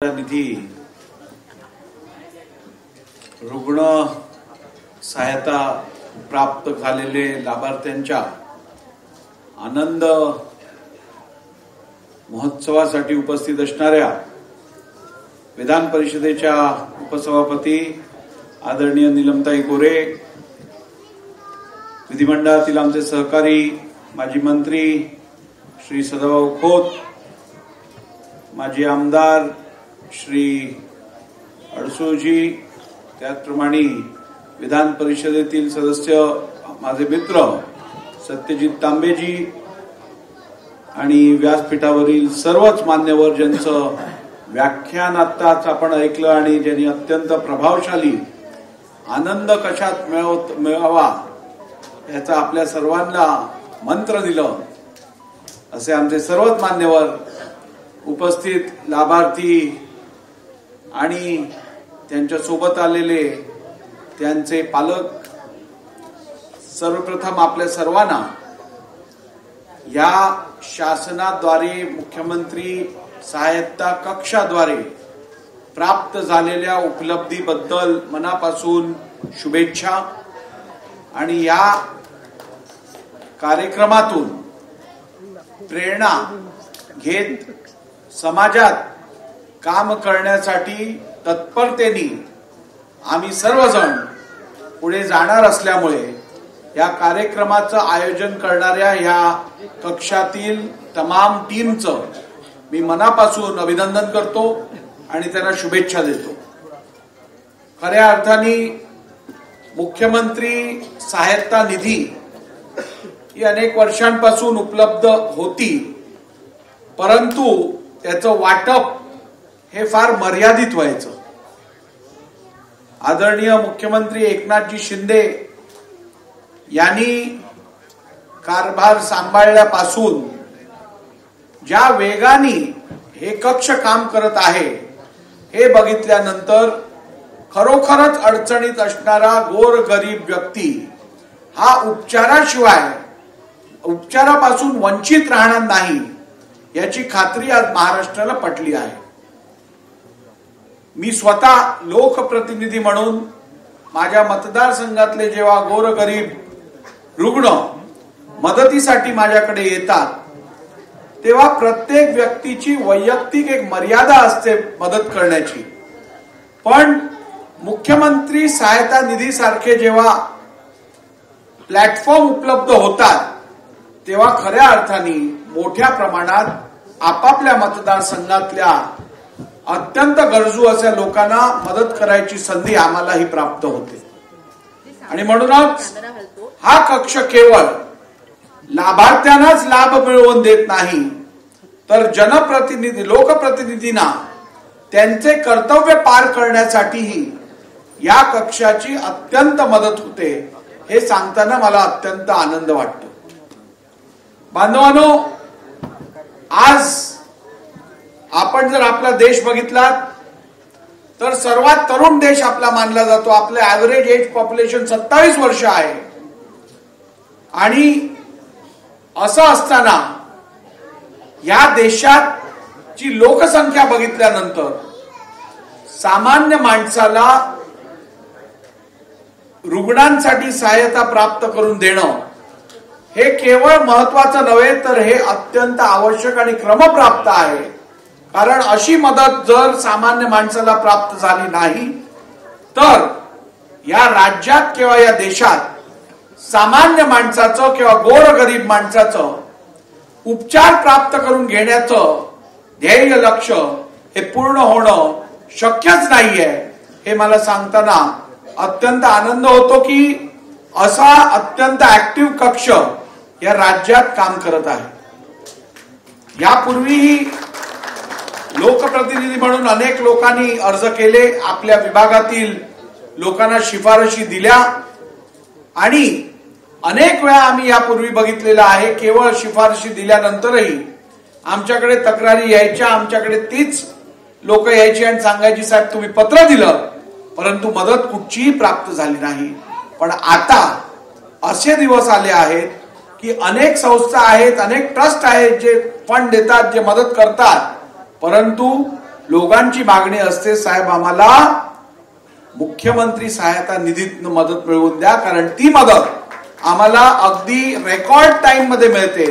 निधी रुग्ण सहायता प्राप्त झालेले लाभार्थ्यांच्या आनंद महोत्सवासाठी उपस्थित असणाऱ्या विधान परिषदेच्या उपसभापती आदरणीय नीलमताई गोरे, विधिमंडळातील आमचे सहकारी माजी मंत्री श्री सदाभाऊ खोत, माजी आमदार श्री अडसूळजी, त्याचप्रमाणे विधान परिषदेतील सदस्य माझे मित्र सत्यजित तांबेजी आणि व्यासपीठावरील सर्वच मान्यवर ज्यांचं व्याख्यान आत्ताच आपण ऐकलं आणि ज्यांनी अत्यंत प्रभावशाली आनंद कशात मिळावा याचा आपल्या सर्वांना मंत्र दिलं, असे आमचे सर्वच मान्यवर, उपस्थित लाभार्थी आणि त्यांच्या सोबत आलेले त्यांचे पालक, सर्वप्रथम आपल्या सर्वांना या शासनाद्वारे मुख्यमंत्री सहायता कक्षाद्वारे प्राप्त झालेल्या उपलब्धीबद्दल मनापासून शुभेच्छा। आणि या कार्यक्रमातून प्रेरणा घेत समाजात काम करण्यासाठी तत्परतेने आम्ही सर्वजण पुढे जाणार असल्यामुळे या कार्यक्रमाचं आयोजन करणाऱ्या या कक्षातील तमाम टीमचं मी मनापासून अभिनंदन करतो आणि त्यांना शुभेच्छा देतो। खऱ्या अर्थाने मुख्यमंत्री सहायता निधी ही अनेक वर्षांपासून उपलब्ध होती, परंतु त्याचं वाटप हे फार मर्यादित व्हायचं। आदरणीय मुख्यमंत्री एकनाथजी शिंदे यांनी कारभार सांभाळल्यापासून ज्या वेगाने हे कक्ष काम करत आहे हे बघितल्यानंतर खरोखरच अडचणीत असणारा गोरगरीब व्यक्ती हा उपचारापासून वंचित राहणार नाही याची खात्री आज महाराष्ट्राला पटली आहे। मी स्वतः लोकप्रतिनिधी म्हणून माझ्या मतदारसंघातले जेव्हा गोरगरीब रुग्ण मदतीसाठी माझ्याकडे येतात तेव्हा प्रत्येक व्यक्तीची वैयक्तिक एक मर्यादा असते मदत करण्याची, पण मुख्यमंत्री सहायता निधी सारखे जेव्हा प्लॅटफॉर्म उपलब्ध होतात तेव्हा खऱ्या अर्थाने मोठ्या प्रमाणात आपापल्या मतदारसंघातल्या अत्यंत गरजू अशा लोकांना मदत करायची संधी आम्हालाही प्राप्त होते। आणि म्हणूनच हा कक्ष केवळ लाभार्थ्यांनाच लाभ मिळवून देत नाही, तर जनप्रतिनिधी लोकप्रतिनिधींना त्यांचे कर्तव्य पार करण्यासाठीही या कक्षाची अत्यंत मदत होते, हे सांगताना मला अत्यंत आनंद वाटतो। बांधवांनो, आज आपण जर आपला देश बघितला तर सर्वात तरुण देश आपला मानला जातो। आपले ऍव्हरेज एज पॉप्युलेशन 27 वर्ष आहे आणि असं असताना या देशाची लोकसंख्या बघितल्यानंतर सामान्य माणसाला रुग्णांसाठी सहायता प्राप्त करून देणं हे केवळ महत्वाचं नव्हे, तर हे अत्यंत आवश्यक आणि क्रमप्राप्त आहे। कारण अशी मदत जर सामान्य माणसाला प्राप्त झाली नाही तर या राज्यात किंवा या देशात सामान्य माणसाचं किंवा गोरगरीब माणसाचं उपचार प्राप्त करून घेण्याचं ध्येय लक्ष्य हे पूर्ण होणं शक्यच नाहीये। हे मला सांगताना अत्यंत आनंद होतो की असा अत्यंत ऍक्टिव्ह कक्ष या राज्यात काम करत आहे। यापूर्वीही लोकप्रतिनिधी म्हणून अनेक लोकांनी अर्ज केले, आपल्या विभागातील लोकांना शिफारशी दिल्या आणि अनेक वेळा आम्ही यापूर्वी बघितलेलं आहे, केवळ शिफारशी दिल्यानंतरही आमच्याकडे तक्रारी यायच्या, आमच्याकडे तीच लोक यायची आणि सांगायची साहेब तुम्ही पत्र दिलं परंतु मदत कुठचीही प्राप्त झाली नाही। पण आता असे दिवस आले आहेत की अनेक संस्था आहेत, अनेक ट्रस्ट आहेत जे फंड देतात, जे मदत करतात, परंतु लोकांची मागणी असते, साहेब आम्हाला मुख्यमंत्री सहायता निधीतून मदत मिळवून द्या, कारण ती मदत आम्हाला अगदी रेकॉर्ड टाइम मध्ये मिळते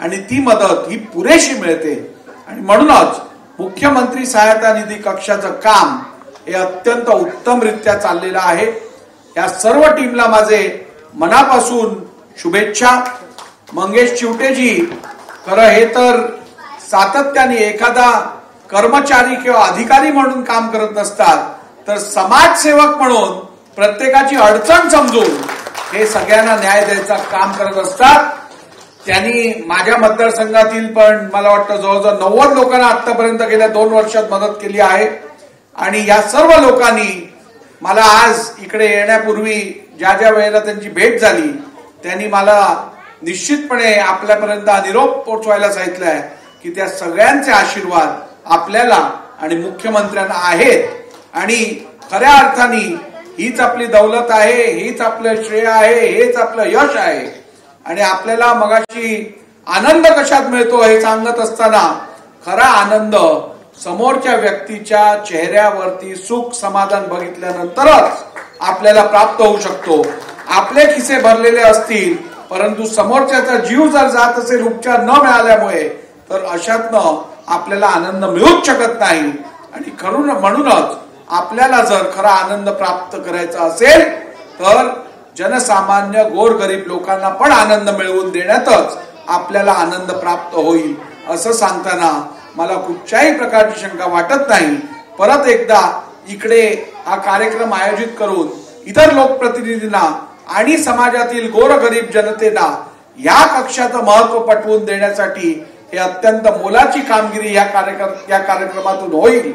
आणि ती मदत ही पुरेशी मिळते. आणि म्हणूनच मुख्यमंत्री सहायता निधी कक्षाचं काम हे अत्यंत उत्तमरित्या चाललेलं आहे. या सर्व टीमला माझे मनापासून शुभेच्छा. मंगेश चिवटेजी खरं हे तर सातत्याने एखादा कर्मचारी किंवा अधिकारी म्हणून काम करत नसतात, तर समाजसेवक म्हणून प्रत्येकाची अडचण समजून हे सगळ्यांना न्याय द्यायचं काम करत असतात. त्यांनी माझ्या मतदारसंघातील पण मला वाटतं जवळजवळ 90 लोकांना आतापर्यंत गेल्या 2 वर्षात मदत केली आहे. आणि या सर्व लोकांनी मला आज इकडे येण्यापूर्वी ज्या ज्या वेळेला त्यांची भेट झाली त्यांनी मला निश्चितपणे आपल्यापर्यंत निरोप पोहोचवायला सांगितलं आहे की त्या सगळ्यांचे आशीर्वाद आपल्याला आणि मुख्यमंत्र्यांना आहेत. आणि खऱ्या अर्थाने हीच आपली दौलत आहे, हीच आपलं श्रेय आहे, हेच आपलं यश आहे. आणि आपल्याला मगाशी आनंद कशात मिळतो हे सांगत असताना खरा आनंद समोरच्या व्यक्तीच्या चेहऱ्यावरती सुख समाधान बघितल्यानंतरच आपल्याला प्राप्त होऊ शकतो. आपले खिसे भरलेले असतील परंतु समोरच्याचा जीव जर जात असेल उपचार न मिळाल्यामुळे, तर अशातनं आपल्याला आनंद मिळूच शकत नाही. आणि खरून म्हणूनच आपल्याला जर खरा आनंद प्राप्त करायचा असेल तर जनसामान्य गोरगरीब लोकांना पण आनंद मिळवून देण्यातच आपल्याला आनंद प्राप्त होईल. असं सांगताना मला कुठच्याही प्रकारची शंका वाटत नाही. परत एकदा इकडे हा कार्यक्रम आयोजित करून इतर लोकप्रतिनिधींना आणि समाजातील गोरगरीब जनतेला या कक्षाचं महत्व पटवून देण्यासाठी हे अत्यंत मोलाची कामगिरी या कार्यक्रमातून होईल.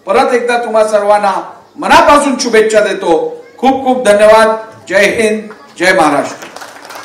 परत एकदा तुम्हा सर्वांना मनापासून शुभेच्छा देतो. खूप खूप धन्यवाद. जय हिंद, जय महाराष्ट्र.